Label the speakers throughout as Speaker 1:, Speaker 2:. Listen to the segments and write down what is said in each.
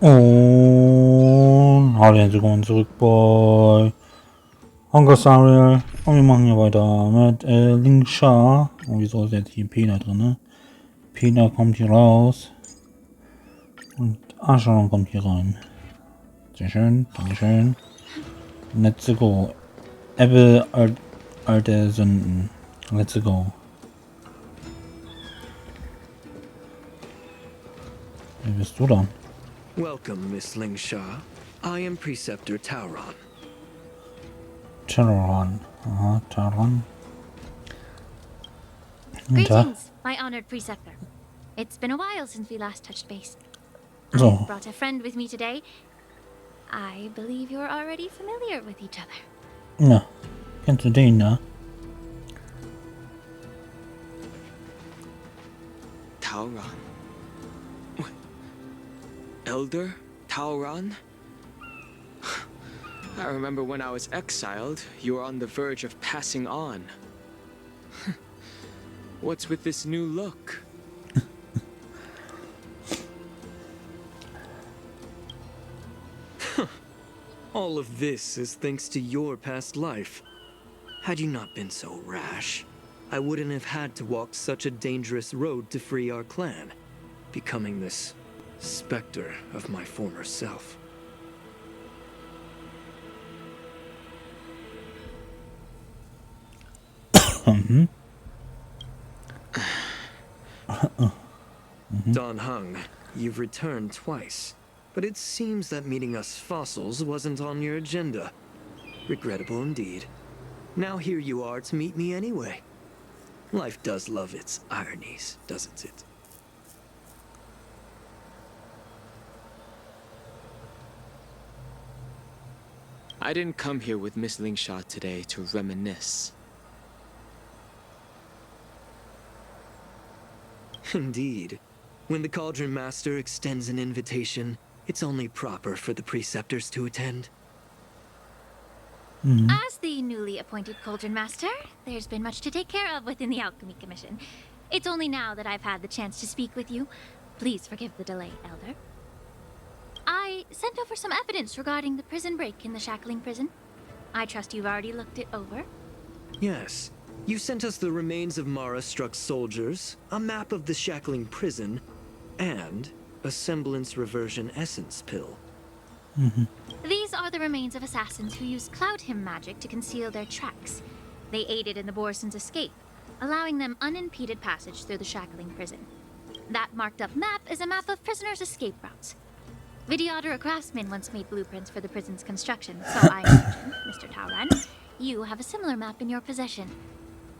Speaker 1: Und hallo herzlich willkommen zurück bei Honkai. Und wir machen hier weiter mit Lingsha. Und wieso ist jetzt hier Pena drin, ne? Pena kommt hier raus. Und Ascheron kommt hier rein. Sehr schön, dankeschön. Let's go. Ebbe, alte Sünden. Let's go. Wer bist du dann?
Speaker 2: Welcome, Miss Lingsha. I am Preceptor Tauron.
Speaker 1: Tauron. Aha, Tauron.
Speaker 3: Greetings, my honored Preceptor. It's been a while since we last touched base.
Speaker 1: So.
Speaker 3: I brought a friend with me today. I believe you're already familiar with each other.
Speaker 1: Na, kennst du den, ne?
Speaker 2: Tauron? Elder Tauron? I remember when I was exiled, you were on the verge of passing on. What's with this new look? All of this is thanks to your past life. Had you not been so rash, I wouldn't have had to walk such a dangerous road to free our clan, becoming this specter of my former self. Don Hung, you've returned twice, but it seems that meeting us fossils wasn't on your agenda. Regrettable indeed. Now here you are to meet me anyway. Life does love its ironies, doesn't it? I didn't come here with Miss Lingsha today to reminisce. Indeed. When the Cauldron Master extends an invitation, it's only proper for the Preceptors to attend.
Speaker 3: As the newly appointed Cauldron Master, there's been much to take care of within the Alchemy Commission. It's only now that I've had the chance to speak with you. Please forgive the delay, Elder. I sent over some evidence regarding the prison break in the Shackling prison. I trust you've already looked it over.
Speaker 2: Yes. You sent us the remains of Mara-struck soldiers, a map of the Shackling prison, and a semblance reversion essence pill.
Speaker 3: These are the remains of assassins who used Cloud Hymn magic to conceal their tracks. They aided in the Borison's escape, allowing them unimpeded passage through the Shackling prison. That marked up map is a map of prisoners' escape routes. Vidyadhara craftsmen once made blueprints for the prison's construction, so I imagine, Mr. Tauron, you have a similar map in your possession.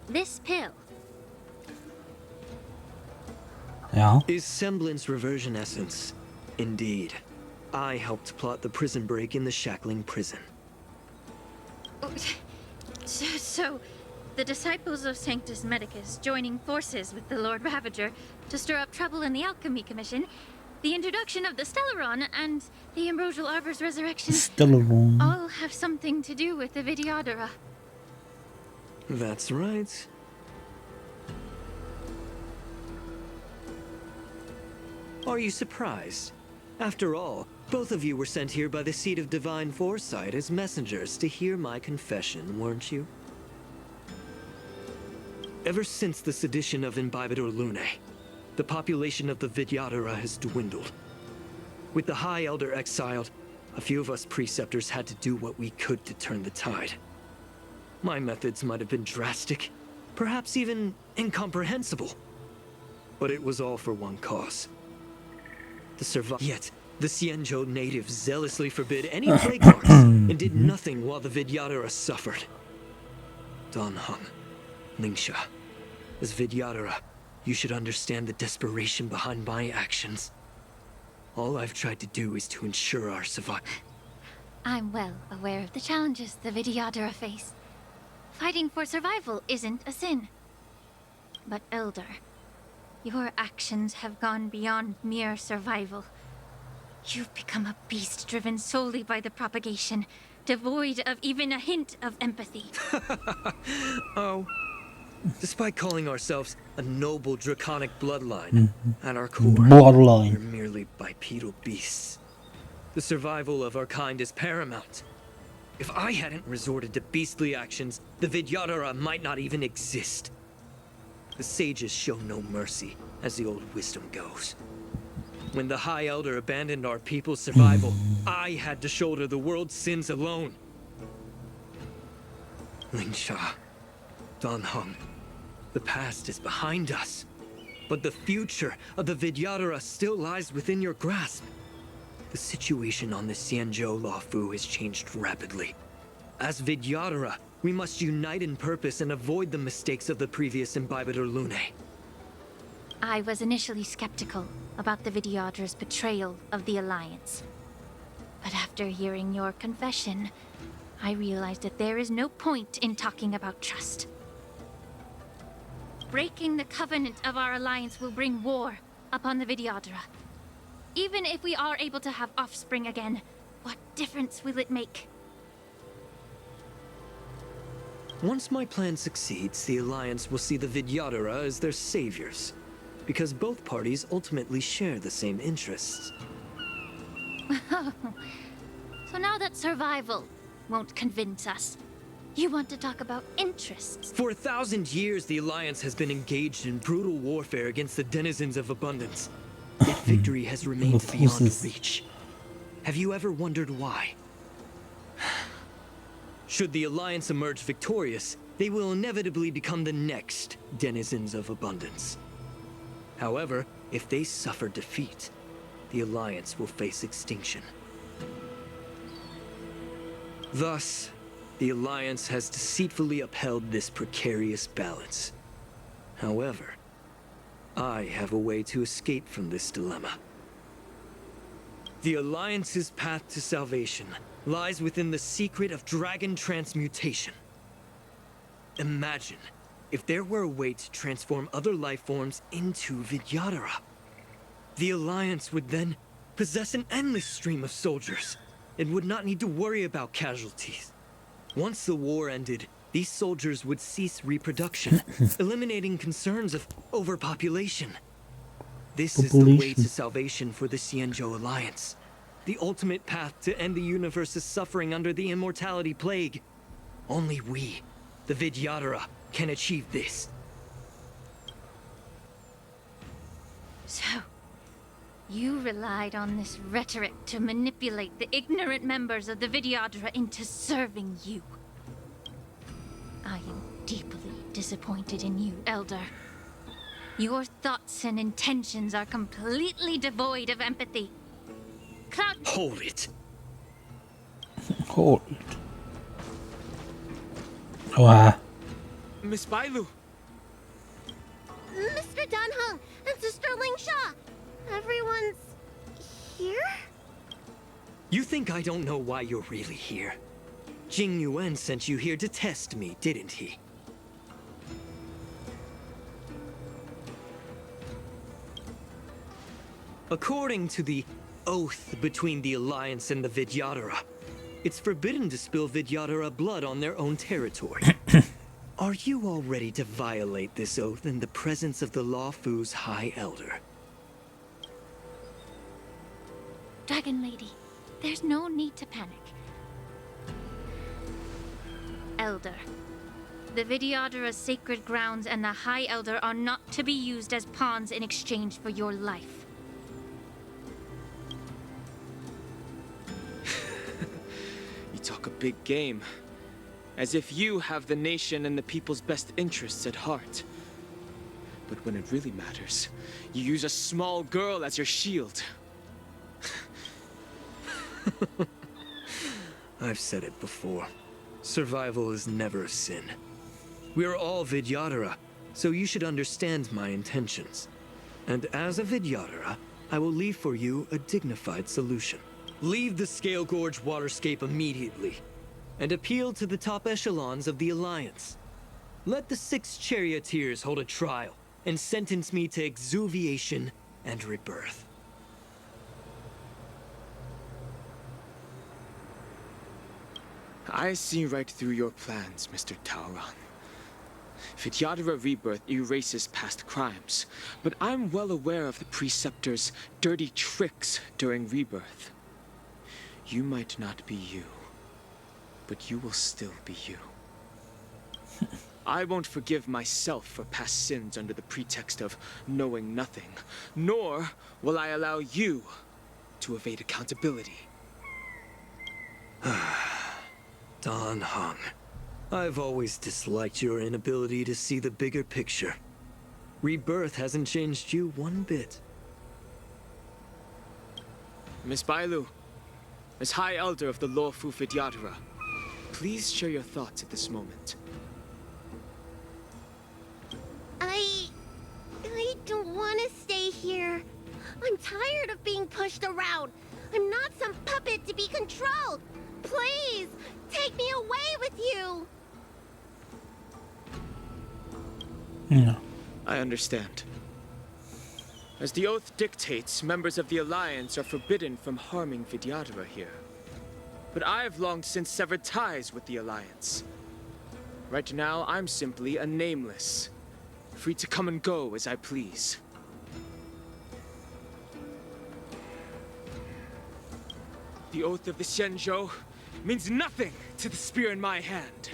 Speaker 3: This pill
Speaker 2: is semblance reversion essence. Indeed. I helped plot the prison break in the Shackling prison.
Speaker 3: So, the disciples of Sanctus Medicus joining forces with the Lord Ravager to stir up trouble in the Alchemy Commission, the introduction of the Stellaron, and the Ambrosial Arbor's resurrection all have something to do with the Vidyadhara.
Speaker 2: That's right. Are you surprised? After all, both of you were sent here by the Seat of Divine Foresight as messengers to hear my confession, weren't you? Ever since the sedition of Imbibidor Lunae, the population of the Vidyadhara has dwindled. With the High Elder exiled, a few of us Preceptors had to do what we could to turn the tide. My methods might have been drastic, perhaps even incomprehensible. But it was all for one cause. Yet, the Xianzhou natives zealously forbid any plague marks and did nothing while the Vidyadhara suffered. Don Hung, Lingsha, as Vidyadhara, you should understand the desperation behind my actions. All I've tried to do is to ensure our survival.
Speaker 3: I'm well aware of the challenges the Vidyadhara face. Fighting for survival isn't a sin. But Elder, your actions have gone beyond mere survival. You've become a beast driven solely by the propagation, devoid of even a hint of empathy.
Speaker 2: Oh, Despite calling ourselves a noble draconic bloodline, at our core, we're
Speaker 1: Borderline.
Speaker 2: merely bipedal beasts. The survival of our kind is paramount. If I hadn't resorted to beastly actions, the Vidyadhara might not even exist. The sages show no mercy, as the old wisdom goes. When the High Elder abandoned our people's survival, I had to shoulder the world's sins alone. Lingsha, Danheng, the past is behind us. But the future of the Vidyadhara still lies within your grasp. The situation on the Xianzhou Luofu has changed rapidly. As Vidyadhara, we must unite in purpose and avoid the mistakes of the previous Imbibitor Lunae.
Speaker 3: I was initially skeptical about the Vidyadhara's betrayal of the Alliance. But after hearing your confession, I realized that there is no point in talking about trust. Breaking the covenant of our alliance will bring war upon the Vidyadhara. Even if we are able to have offspring again, what difference will it make?
Speaker 2: Once my plan succeeds, the Alliance will see the Vidyadhara as their saviors, because both parties ultimately share the same interests.
Speaker 3: So now that survival won't convince us, you want to talk about interests?
Speaker 2: For 1,000 years, the Alliance has been engaged in brutal warfare against the denizens of abundance. Yet victory has remained beyond reach. Have you ever wondered why? Should the Alliance emerge victorious, they will inevitably become the next denizens of abundance. However, if they suffer defeat, the Alliance will face extinction. Thus, the Alliance has deceitfully upheld this precarious balance. However, I have a way to escape from this dilemma. The Alliance's path to salvation lies within the secret of dragon transmutation. Imagine if there were a way to transform other life forms into Vidyadhara. The Alliance would then possess an endless stream of soldiers. It would not need to worry about casualties. Once the war ended, these soldiers would cease reproduction, eliminating concerns of overpopulation. This is the way to salvation for the Xianzhou Alliance. The ultimate path to end the universe's suffering under the immortality plague. Only we, the Vidyadhara, can achieve this.
Speaker 3: So, you relied on this rhetoric to manipulate the ignorant members of the Vidyadhara into serving you. I am deeply disappointed in you, Elder. Your thoughts and intentions are completely devoid of empathy. Cloud...
Speaker 2: Hold it.
Speaker 1: Hold it. Wow.
Speaker 4: Miss Bailu!
Speaker 5: Mr. Danheng and Sister Lingsha! Everyone's... here?
Speaker 2: You think I don't know why you're really here? Jing Yuan sent you here to test me, didn't he? According to the oath between the Alliance and the Vidyadhara, it's forbidden to spill Vidyadhara blood on their own territory. Are you all ready to violate this oath in the presence of the Luofu's High Elder?
Speaker 3: Dragon Lady, there's no need to panic. Elder, the Vidyadhara's sacred grounds and the High Elder are not to be used as pawns in exchange for your life.
Speaker 4: You talk a big game. As if you have the nation and the people's best interests at heart. But when it really matters, you use a small girl as your shield.
Speaker 2: I've said it before. Survival is never a sin. We are all Vidyadhara, so you should understand my intentions. And as a Vidyadhara, I will leave for you a dignified solution. Leave the Scale Gorge waterscape immediately, and appeal to the top echelons of the Alliance. Let the 6 charioteers hold a trial, and sentence me to exuviation and rebirth.
Speaker 4: I see right through your plans, Mr. Taoran. Vidyadhara rebirth erases past crimes, but I'm well aware of the Preceptor's dirty tricks during rebirth. You might not be you, but you will still be you. I won't forgive myself for past sins under the pretext of knowing nothing, nor will I allow you to evade accountability.
Speaker 2: Dan Heng, I've always disliked your inability to see the bigger picture. Rebirth hasn't changed you one bit.
Speaker 4: Miss Bailu, as High Elder of the Lawfu Vidyadhara, please share your thoughts at this moment.
Speaker 5: I don't want to stay here. I'm tired of being pushed around. I'm not some puppet to be controlled. Please, take me away with you.
Speaker 1: Yeah.
Speaker 4: I understand. As the oath dictates, members of the Alliance are forbidden from harming Vidyadhara here. But I've long since severed ties with the Alliance. Right now, I'm simply a nameless, free to come and go as I please. The oath of the Xianzhou means nothing to the spear in my hand.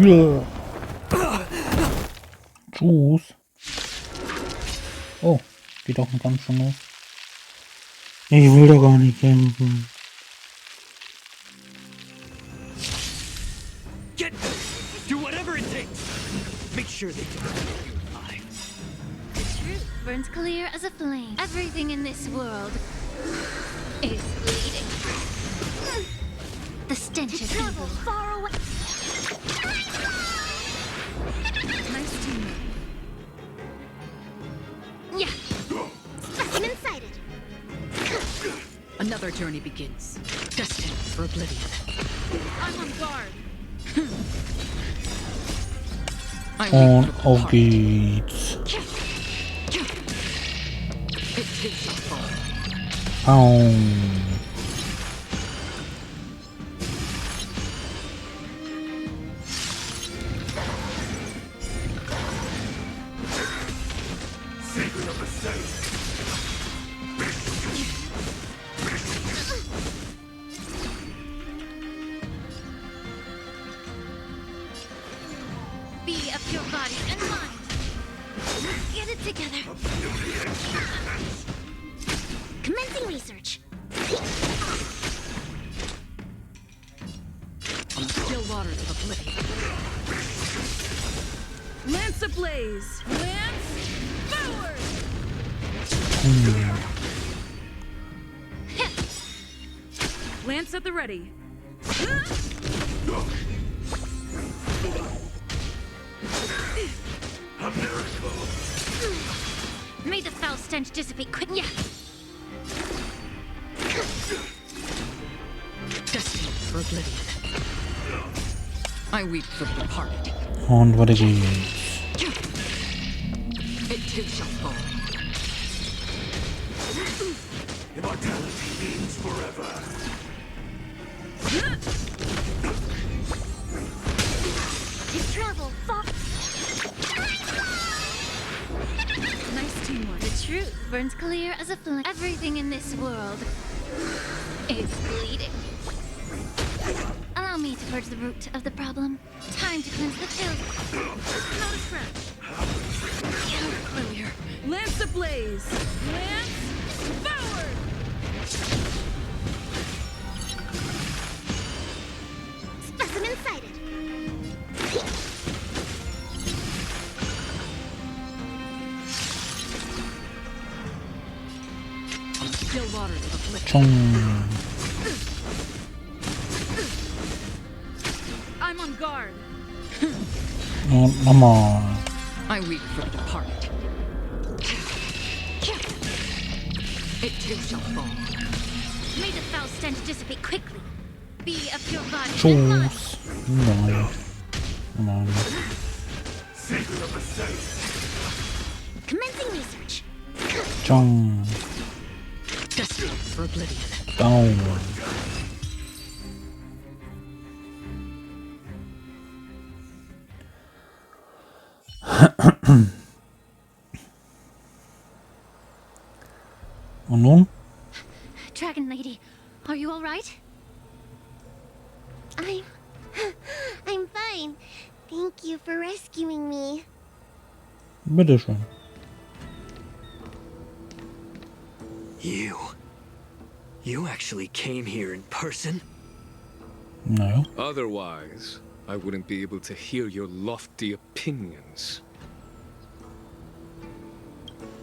Speaker 1: Ja. Tschüss. Oh, geht auch ganz schön los. Ich will doch gar nicht kämpfen.
Speaker 2: Get them! Do whatever it takes! Make sure they don't hurt you alive.
Speaker 3: The truth burns clear as a flame. Everything in this world is bleeding. The stench of evil.
Speaker 5: Far away.
Speaker 3: Nice team. Yeah.
Speaker 5: Specimen sighted.
Speaker 6: Another journey begins, destined for oblivion.
Speaker 3: I'm on guard.
Speaker 6: I
Speaker 1: Und
Speaker 6: wait for the
Speaker 1: auf
Speaker 6: heart.
Speaker 1: geht's.
Speaker 6: It takes a fall.
Speaker 1: Au.
Speaker 3: Be of your body and mind. Get it together.
Speaker 5: Commencing research.
Speaker 6: On the still waters of oblivion. Lance ablaze! Lance forward! Lance at the ready.
Speaker 3: May the foul stench dissipate quick. Yeah.
Speaker 6: Destined for oblivion. I weep for the departed.
Speaker 1: Und weiter geht's.
Speaker 6: It too shall fall.
Speaker 5: To travel far.
Speaker 3: Nice teamwork. The truth burns clear as a flame. Everything in this world is bleeding. Allow me to purge the root of the problem. Time to cleanse the filth. Not a scratch.
Speaker 6: Earlier. Lance ablaze! Lance forward!
Speaker 5: Specimen sighted.
Speaker 6: On the still waters of oblivion.
Speaker 1: Chung.
Speaker 6: I'm on guard.
Speaker 1: Und nochmal.
Speaker 6: I weep for the departed. It too shall fall.
Speaker 3: May the foul stench dissipate quickly. Be of your body and mind.
Speaker 1: Tschüss. Nein. Nein.
Speaker 5: Commencing research.
Speaker 1: Chong.
Speaker 6: Destined for oblivion.
Speaker 1: Down. Und nun?
Speaker 3: Dragon Lady, are you all right?
Speaker 5: I'm fine. Thank you for rescuing me.
Speaker 1: Bitteschön.
Speaker 2: You actually came here in person?
Speaker 1: Naja.
Speaker 7: Otherwise, I wouldn't be able to hear your lofty opinions.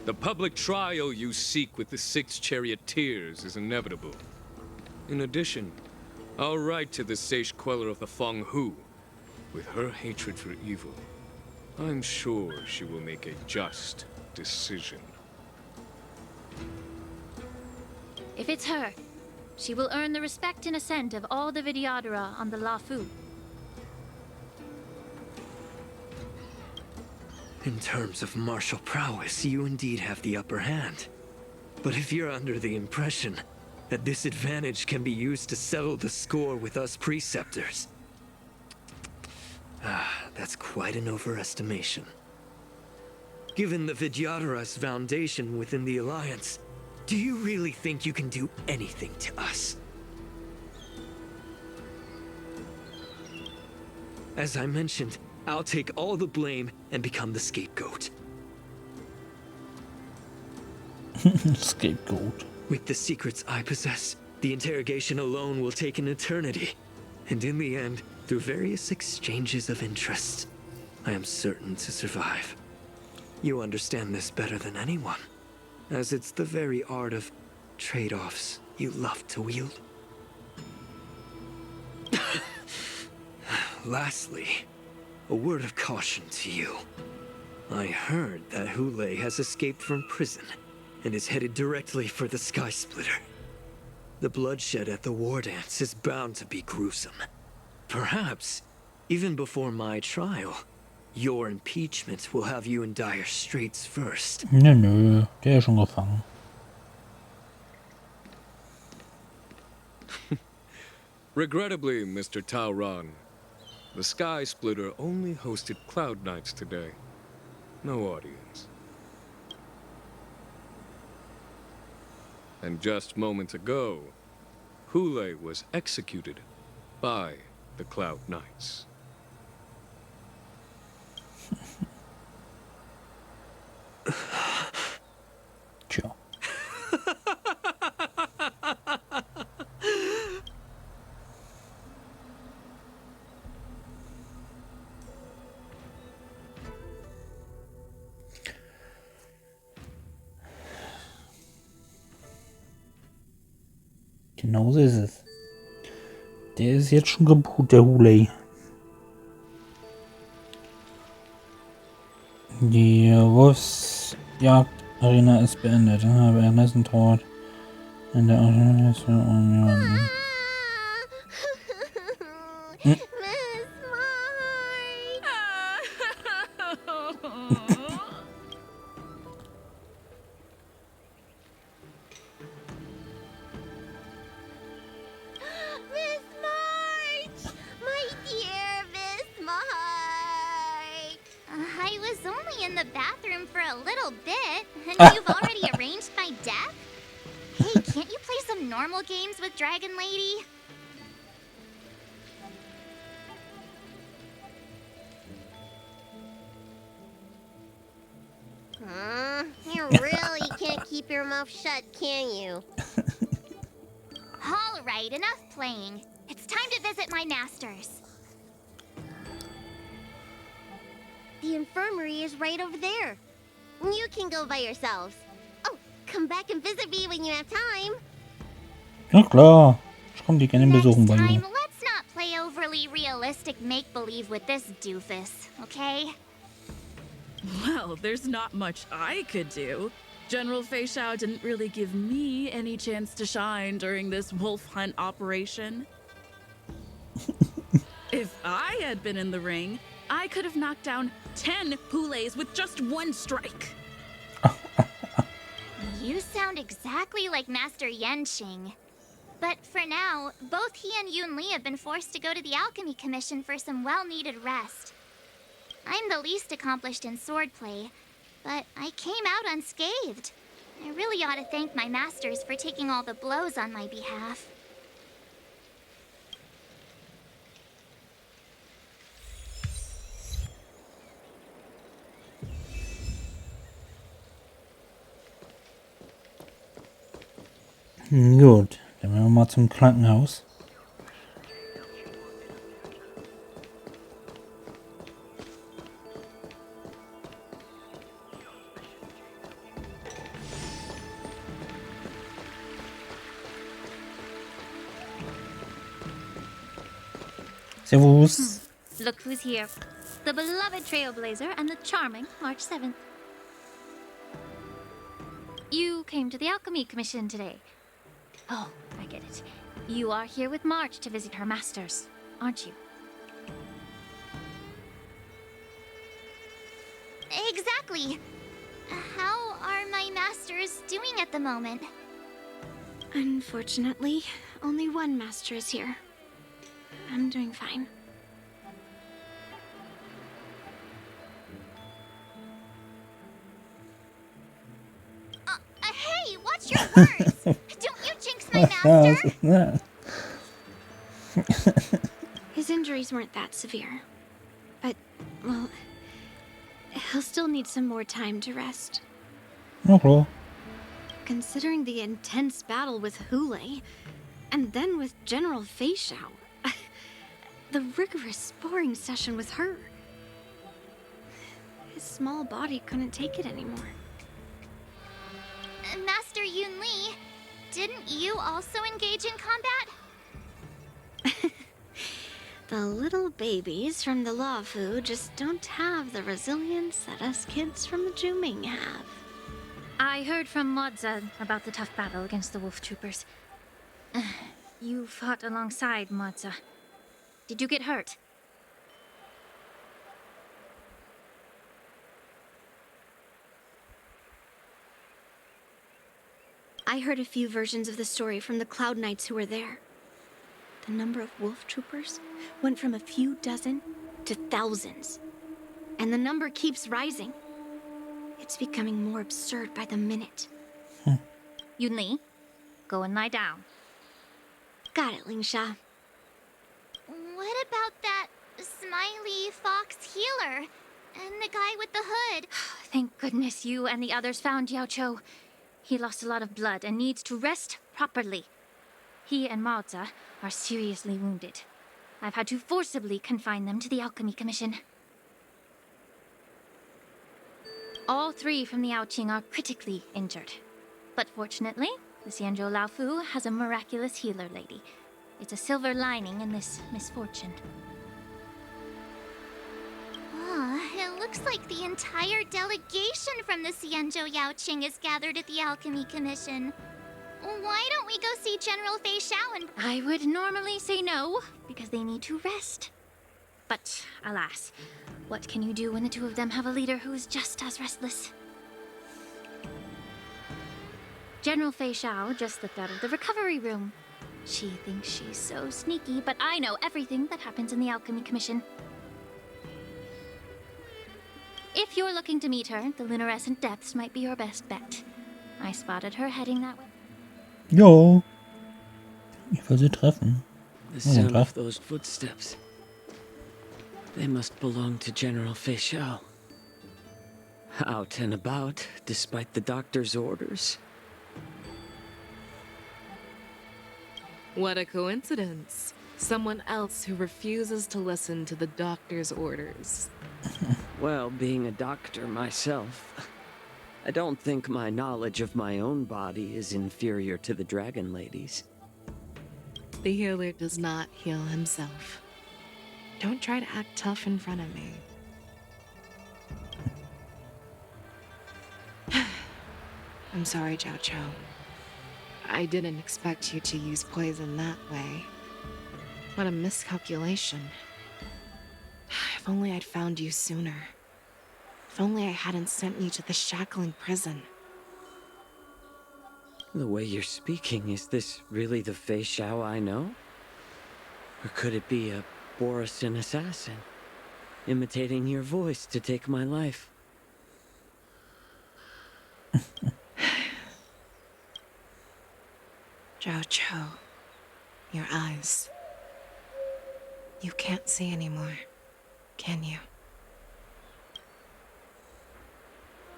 Speaker 7: The public trial you seek with the 6 charioteers is inevitable. In addition, I'll write to the sage queller of the Feng Hu. With her hatred for evil, I'm sure she will make a just decision.
Speaker 3: If it's her, she will earn the respect and assent of all the Vidyadhara on the Lafu.
Speaker 2: In terms of martial prowess, you indeed have the upper hand. But if you're under the impression that this advantage can be used to settle the score with us preceptors, that's quite an overestimation. Given the Vidyadhara's foundation within the Alliance, do you really think you can do anything to us? As I mentioned, I'll take all the blame and become the scapegoat.
Speaker 1: Scapegoat.
Speaker 2: With the secrets I possess, the interrogation alone will take an eternity. And in the end, through various exchanges of interest, I am certain to survive. You understand this better than anyone, as it's the very art of trade-offs you love to wield. Lastly, a word of caution to you. I heard that Hule has escaped from prison and is headed directly for the Sky Splitter. The bloodshed at the war dance is bound to be gruesome. Perhaps, even before my trial, your impeachment will have you in dire straits first.
Speaker 1: Nö, der ist schon gefangen.
Speaker 7: Regrettably, Mr. Taoran, the Sky Splitter only hosted Cloud Knights today. No audience. And just moments ago, Hule was executed by the Cloud Knights.
Speaker 1: Tja. Genau so ist es. Der ist jetzt schon gebucht, der Hule. Die Wolfsjagd-Arena ist beendet. Währenddessen tot. In der Arena ist jemanden.
Speaker 5: Miss March! My dear Miss March!
Speaker 3: I was only in the bathroom for a little bit, and you've already arranged my death? Hey, can't you play some normal games with Dragon Lady?
Speaker 5: You really can't keep your mouth shut, can you?
Speaker 3: All right, enough playing. It's time to visit my masters.
Speaker 5: The infirmary is right over there. You can go by yourselves. Oh, come back and visit me when you have time.
Speaker 1: Ja klar. Ich komme die gerne
Speaker 3: Next
Speaker 1: besuchen bei
Speaker 3: time,
Speaker 1: ihr.
Speaker 3: let's not play overly realistic make-believe with this doofus, okay?
Speaker 6: Well, there's not much I could do. General Fei Xiao didn't really give me any chance to shine during this wolf hunt operation. If I had been in the ring, I could have knocked down 10 Hules with just one strike.
Speaker 3: You sound exactly like Master Yenqing. But for now, both he and Yun Li have been forced to go to the Alchemy Commission for some well-needed rest. I'm the least accomplished in swordplay, but I came out unscathed. I really ought to thank my masters for taking all the blows on my behalf.
Speaker 1: Gut, dann werden wir mal zum Krankenhaus. Servus.
Speaker 3: Look who's here. The beloved Trailblazer and the charming March 7th. You came to the Alchemy Commission today. Oh, I get it. You are here with March to visit her masters, aren't you? Exactly. How are my masters doing at the moment?
Speaker 5: Unfortunately, only one master is here. I'm doing fine.
Speaker 3: Hey, watch your words! Don't you jinx my master!
Speaker 5: His injuries weren't that severe. But, well, he'll still need some more time to rest.
Speaker 1: Okay.
Speaker 5: Considering the intense battle with Hule, and then with General Feixiao, the rigorous sparring session with her. His small body couldn't take it anymore.
Speaker 3: Master Yun Li, didn't you also engage in combat?
Speaker 5: The little babies from the Luofu just don't have the resilience that us kids from the Juming have.
Speaker 3: I heard from Modza about the tough battle against the wolf troopers. You fought alongside Modza. Did you get hurt?
Speaker 5: I heard a few versions of the story from the Cloud Knights who were there. The number of wolf troopers went from a few dozen to thousands. And the number keeps rising. It's becoming more absurd by the minute.
Speaker 3: Yun Li, go and lie down.
Speaker 5: Got it, Lingsha.
Speaker 3: What about that smiley fox healer? And the guy with the hood? Thank goodness you and the others found Yao Cho. He lost a lot of blood and needs to rest properly. He and Maoza are seriously wounded. I've had to forcibly confine them to the Alchemy Commission. All three from the Yaoqing are critically injured. But fortunately, the Xianzhou Laofu has a miraculous healer lady. It's a silver lining in this misfortune. It looks like the entire delegation from the Xianzhou Yaoqing is gathered at the Alchemy Commission. Why don't we go see General Feixiao and... I would normally say no, because they need to rest. But, alas, what can you do when the two of them have a leader who is just as restless? General Feixiao just slipped out of the recovery room. She thinks she's so sneaky, but I know everything that happens in the Alchemy Commission. If you're looking to meet her, the luminescent depths might be your best bet. I spotted her heading that way.
Speaker 1: Jo. Ich will sie treffen.
Speaker 4: The sound of those footsteps. They must belong to General Feixiao. Out and about, despite the doctor's orders.
Speaker 8: What a coincidence. Someone else who refuses to listen to the doctor's orders.
Speaker 4: Well, being a doctor myself, I don't think my knowledge of my own body is inferior to the Dragon Lady's.
Speaker 8: The healer does not heal himself. Don't try to act tough in front of me. I'm sorry, Jiao Cho. I didn't expect you to use poison that way. What a miscalculation. If only I'd found you sooner. If only I hadn't sent you to the shackling prison.
Speaker 9: The way you're speaking, is this really the Fei Xiao I know? Or could it be a Borisin assassin, imitating your voice to take my life?
Speaker 8: Zhao Cho, your eyes. You can't see anymore, can you?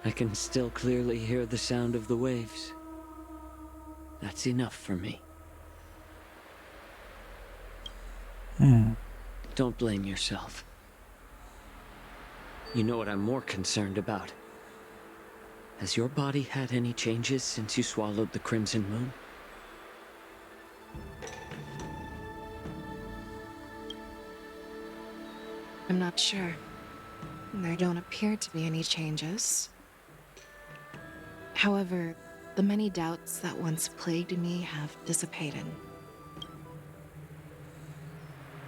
Speaker 9: I can still clearly hear the sound of the waves. That's enough for me. Don't blame yourself. You know what I'm more concerned about? Has your body had any changes since you swallowed the Crimson Moon?
Speaker 8: I'm not sure. There don't appear to be any changes. However, the many doubts that once plagued me have dissipated.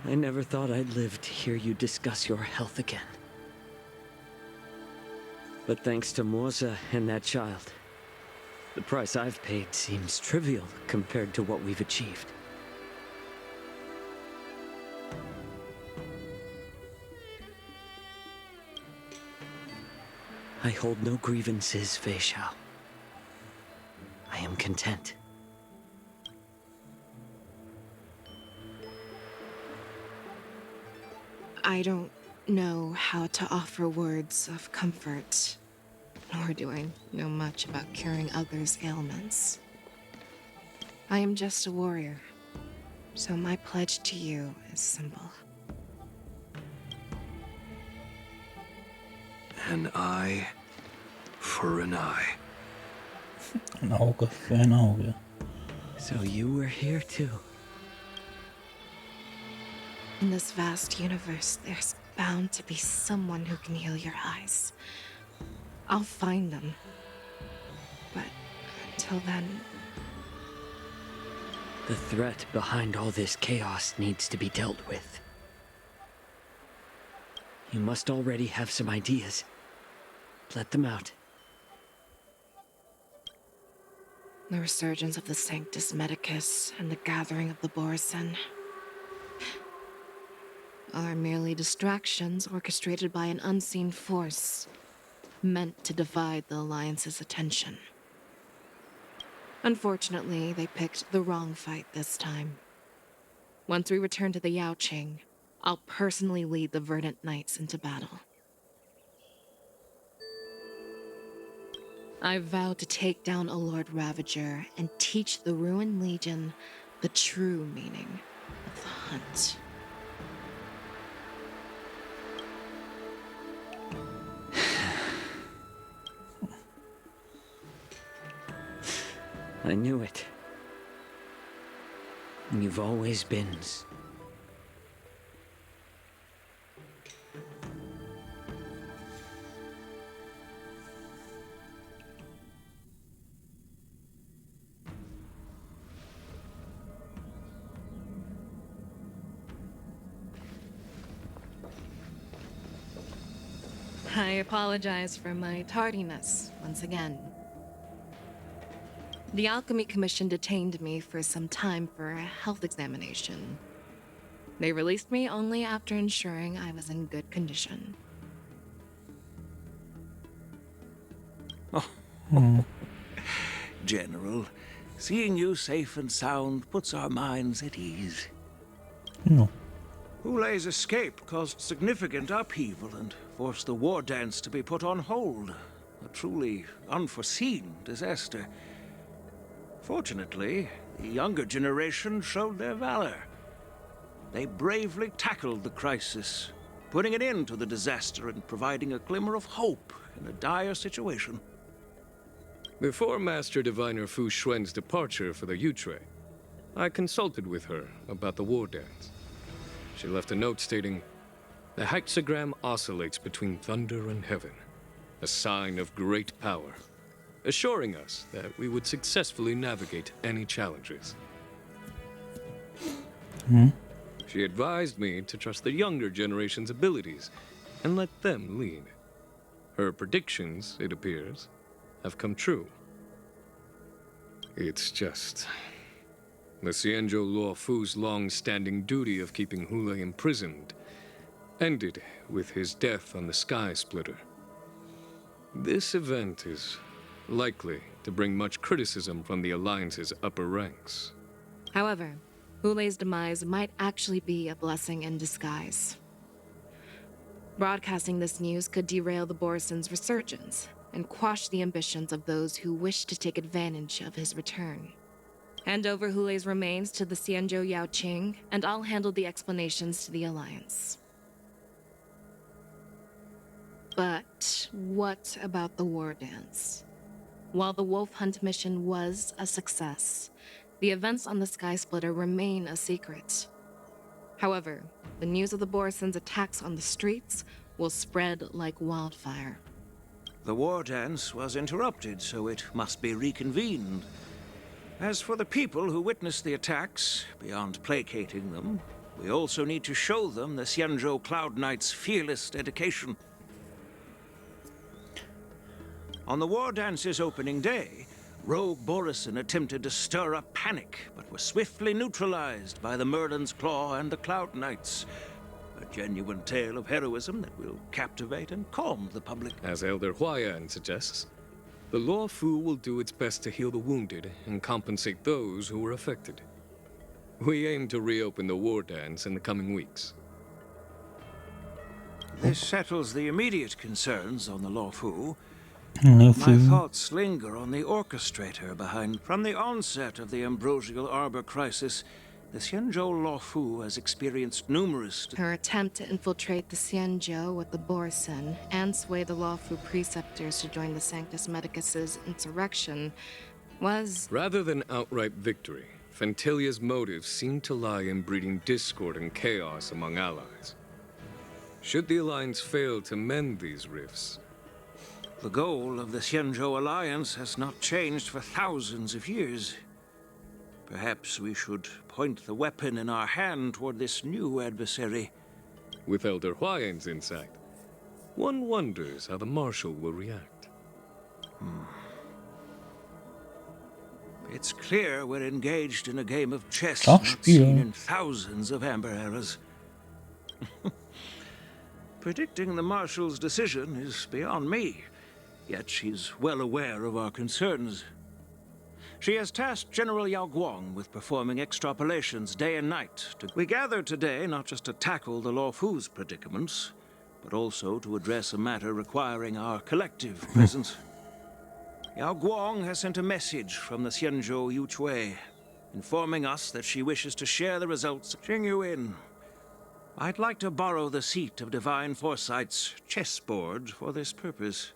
Speaker 9: I never thought I'd live to hear you discuss your health again. But thanks to Moza and that child, the price I've paid seems trivial compared to what we've achieved. I hold no grievances, Fei Xiao. I am content.
Speaker 8: I don't know how to offer words of comfort, nor do I know much about curing others' ailments. I am just a warrior, so my pledge to you is simple.
Speaker 10: An eye for an eye.
Speaker 1: Een ogen voor een ogen.
Speaker 9: So you were here too.
Speaker 8: In this vast universe, there's bound to be someone who can heal your eyes. I'll find them. But until then...
Speaker 9: The threat behind all this chaos needs to be dealt with. You must already have some ideas. Let them out.
Speaker 8: The resurgence of the Sanctus Medicus and the gathering of the Borisin are merely distractions orchestrated by an unseen force, meant to divide the Alliance's attention. Unfortunately, they picked the wrong fight this time. Once we return to the Yaoqing, I'll personally lead the Verdant Knights into battle. I vow to take down a Lord Ravager and teach the Ruined Legion the true meaning of the hunt.
Speaker 9: I knew it. You've always been.
Speaker 8: I apologize for my tardiness once again. The Alchemy Commission detained me for some time for a health examination. They released me only after ensuring I was in good condition.
Speaker 10: General, seeing you safe and sound puts our minds at ease.
Speaker 1: No.
Speaker 10: Hulei's escape caused significant upheaval and forced the war dance to be put on hold. A truly unforeseen disaster. Fortunately, the younger generation showed their valor. They bravely tackled the crisis, putting an end to the disaster and providing a glimmer of hope in a dire situation.
Speaker 7: Before Master Diviner Fu Xuan's departure for the Yutre, I consulted with her about the war dance. She left a note stating, "The hexagram oscillates between thunder and heaven, a sign of great power," assuring us that we would successfully navigate any challenges. She advised me to trust the younger generation's abilities and let them lead. Her predictions, it appears, have come true. It's just... the Xianzhou Luo Fu's long-standing duty of keeping Hule imprisoned ended with his death on the Sky Splitter. This event is likely to bring much criticism from the Alliance's upper ranks.
Speaker 8: However, Hule's demise might actually be a blessing in disguise. Broadcasting this news could derail the Borison's resurgence and quash the ambitions of those who wish to take advantage of his return. Hand over Hule's remains to the Xianzhou Yaoqing, and I'll handle the explanations to the Alliance. But what about the war dance? While the Wolf Hunt mission was a success, the events on the Sky Splitter remain a secret. However, the news of the Borison's attacks on the streets will spread like wildfire.
Speaker 10: The war dance was interrupted, so it must be reconvened. As for the people who witnessed the attacks, beyond placating them, we also need to show them the Xianzhou Cloud Knight's fearless dedication. On the war dance's opening day, rogue Borison attempted to stir up panic, but was swiftly neutralized by the Merlin's Claw and the Cloud Knights. A genuine tale of heroism that will captivate and calm the public.
Speaker 7: As Elder Huayan suggests, the Luo Fu will do its best to heal the wounded and compensate those who were affected. We aim to reopen the war dance in the coming weeks.
Speaker 10: This settles the immediate concerns on the Luo Fu.
Speaker 1: Luo
Speaker 10: My
Speaker 1: Fu.
Speaker 10: thoughts linger on the orchestrator behind. From the onset of the Ambrosial Arbor crisis, the Xianzhou Luo Fu has experienced numerous...
Speaker 8: Her attempt to infiltrate the Xianzhou with the Borison and sway the Luo Fu preceptors to join the Sanctus Medicus's insurrection was...
Speaker 7: Rather than outright victory, Fentilia's motives seem to lie in breeding discord and chaos among allies. Should the Alliance fail to mend these rifts...
Speaker 10: The goal of the Xianzhou Alliance has not changed for thousands of years. Perhaps we should point the weapon in our hand toward this new adversary.
Speaker 7: With Elder Huayan's insight, one wonders how the Marshal will react.
Speaker 10: It's clear we're engaged in a game of chess
Speaker 1: Ach,
Speaker 10: not seen
Speaker 1: Spiel.
Speaker 10: in thousands of Amber Eras. Predicting the Marshal's decision is beyond me, yet she's well aware of our concerns. She has tasked General Yao Guang with performing extrapolations day and night. We gathered today not just to tackle the Luo Fu's predicaments, but also to address a matter requiring our collective presence. Yao Guang has sent a message from the Xianzhou Yuchui, informing us that she wishes to share the results of Jing. I'd like to borrow the seat of Divine Foresight's chessboard for this purpose.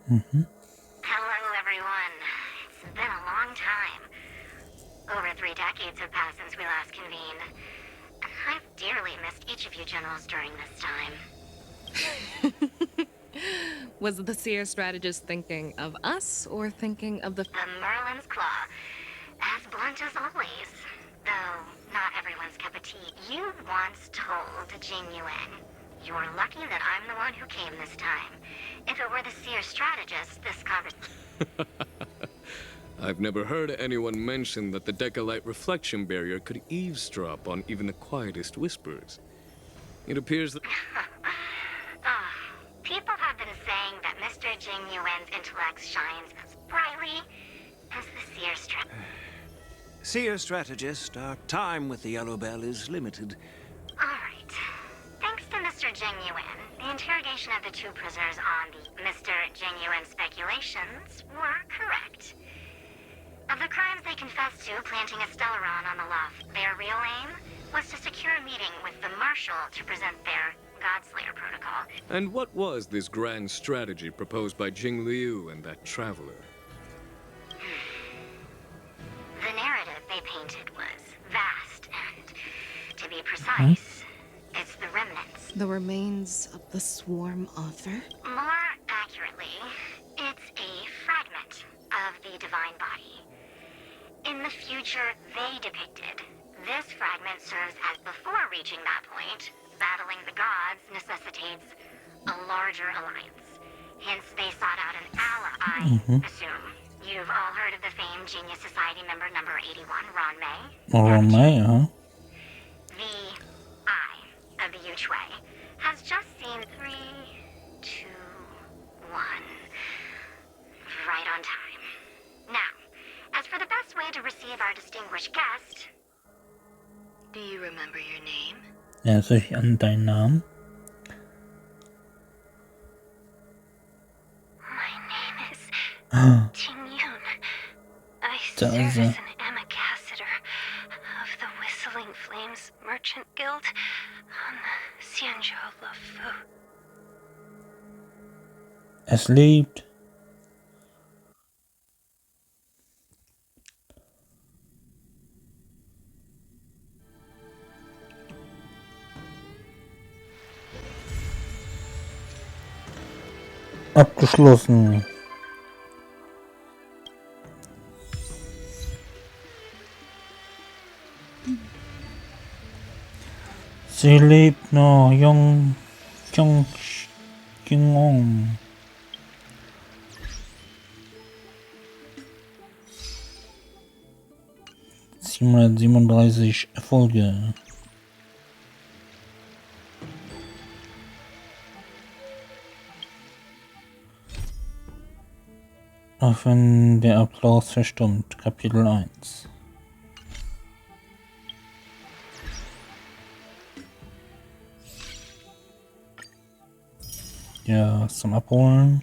Speaker 11: Hello, everyone. It's been a long time. Over 3 decades have passed since we last convened. I've dearly missed each of you generals during this time.
Speaker 8: Was the Seer strategist thinking of us or thinking of the...
Speaker 11: The Merlin's Claw. As blunt as always. Though not everyone's cup of tea. You once told Jing Yuan, "You're lucky that I'm the one who came this time. If it were the Seer strategist, this conversation..."
Speaker 7: I've never heard anyone mention that the Decalite reflection barrier could eavesdrop on even the quietest whispers. It appears that...
Speaker 11: People have been saying that Mr. Jing Yuan's intellect shines as brightly as the Seer strategist.
Speaker 10: Seer strategist, our time with the Yellow Bell is limited.
Speaker 11: Alright. Thanks to Mr. Jing Yuan, the interrogation of the 2 prisoners on the Mr. Jing Yuan speculations were correct. Of the crimes they confessed to, planting a Stellaron on the loft, their real aim was to secure a meeting with the Marshal to present their Godslayer protocol.
Speaker 7: And what was this grand strategy proposed by Jing Liu and that traveler?
Speaker 11: The narrative they painted was vast and, to be precise, it's the remnants.
Speaker 8: The remains of the Swarm author?
Speaker 11: More accurately, it's a fragment of the Divine Body. In the future they depicted, this fragment serves as before reaching that point. Battling the gods necessitates a larger alliance. Hence, they sought out an ally, I assume. You've all heard of the famed Genius Society member number 81, Ron May?
Speaker 1: Ron May, huh?
Speaker 11: The eye of the Yuchwei has just seen 3, 2, 1. Right on time. Now, as for the best way to receive our distinguished guest... Do you remember your name?
Speaker 1: Erinnerst du dich an deinen Namen?
Speaker 11: My name is Qingyun. I serve as an ambassador of the Whistling Flames Merchant Guild on the Xianzhou Lufu.
Speaker 1: Es lebt. Abgeschlossen. Sie lebt noch, Jung, 737 Erfolge. Auch wenn der Applaus verstummt. Kapitel 1. Ja, was zum Abholen.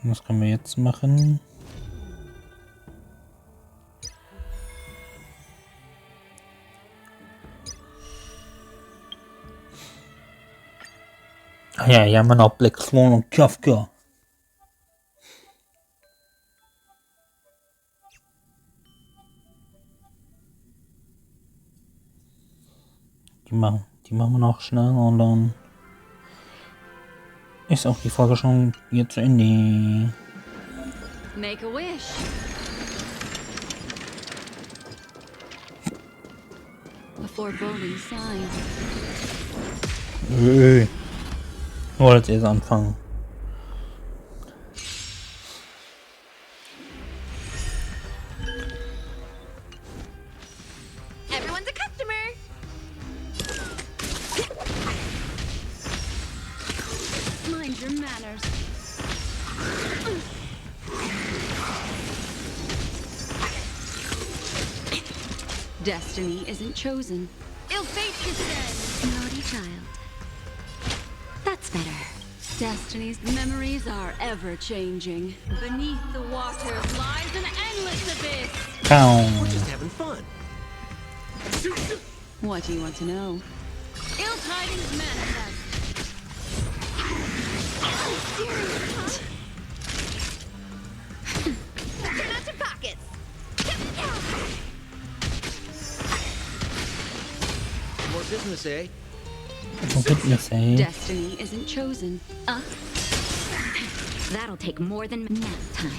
Speaker 1: Was können wir jetzt machen? Ah ja, hier haben wir noch Black Swan und Kafka. Die machen wir noch schnell und dann ist auch die Folge schon hier zu Ende.
Speaker 6: Make a wish. A foreboding sign.
Speaker 1: Ich wollte jetzt anfangen.
Speaker 5: Everyone's a customer.
Speaker 6: Mind your manners. Destiny isn't chosen. Ill fate descends.
Speaker 5: Naughty child. That's better.
Speaker 6: Destiny's memories are ever changing. Beneath the waters lies an endless abyss.
Speaker 1: We're
Speaker 2: Just having fun.
Speaker 6: What do you want to know? Ill tidings manifest.
Speaker 5: Turn out your pockets.
Speaker 2: More business, eh?
Speaker 6: Destiny isn't chosen.
Speaker 5: That'll take more than nap time.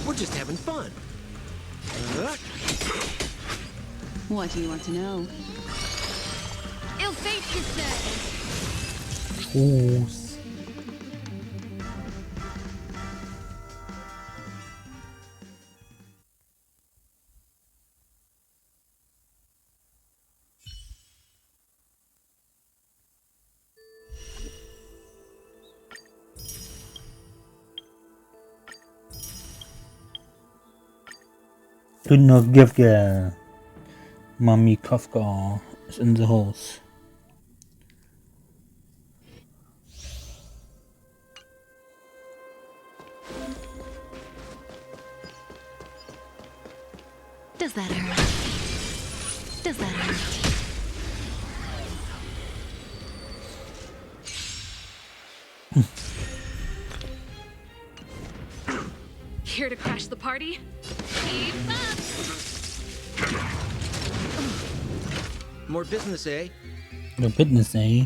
Speaker 2: We're just having fun.
Speaker 6: What do you want to know? Ill fate descends.
Speaker 1: Do not give the Mommy Kafka is in the house.
Speaker 5: Does that hurt? Does that hurt?
Speaker 6: Here to crash the party? Keep up!
Speaker 2: More business, eh?
Speaker 1: The business, eh?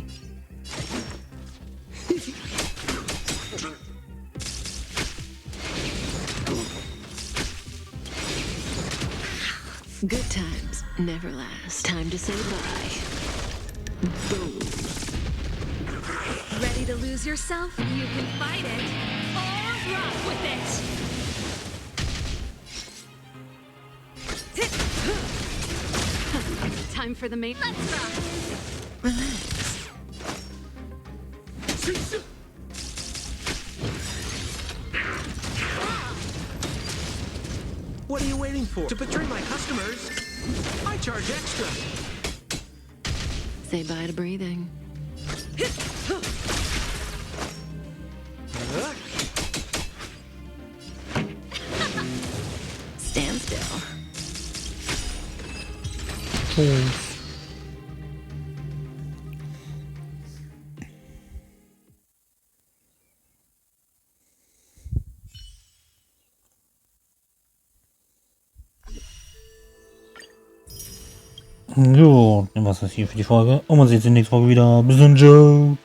Speaker 12: Good times never last. Time to say bye. Boom.
Speaker 13: Ready to lose yourself? You can fight it or rock with it. Time for the main. Let's rock.
Speaker 12: Relax.
Speaker 2: What are you waiting for? To betray my customers, I charge extra.
Speaker 12: Say bye to breathing. Stand still.
Speaker 1: Jo, dann war's das hier für die Folge. Und man sieht sich nächste Woche wieder. Bis dann, ciao.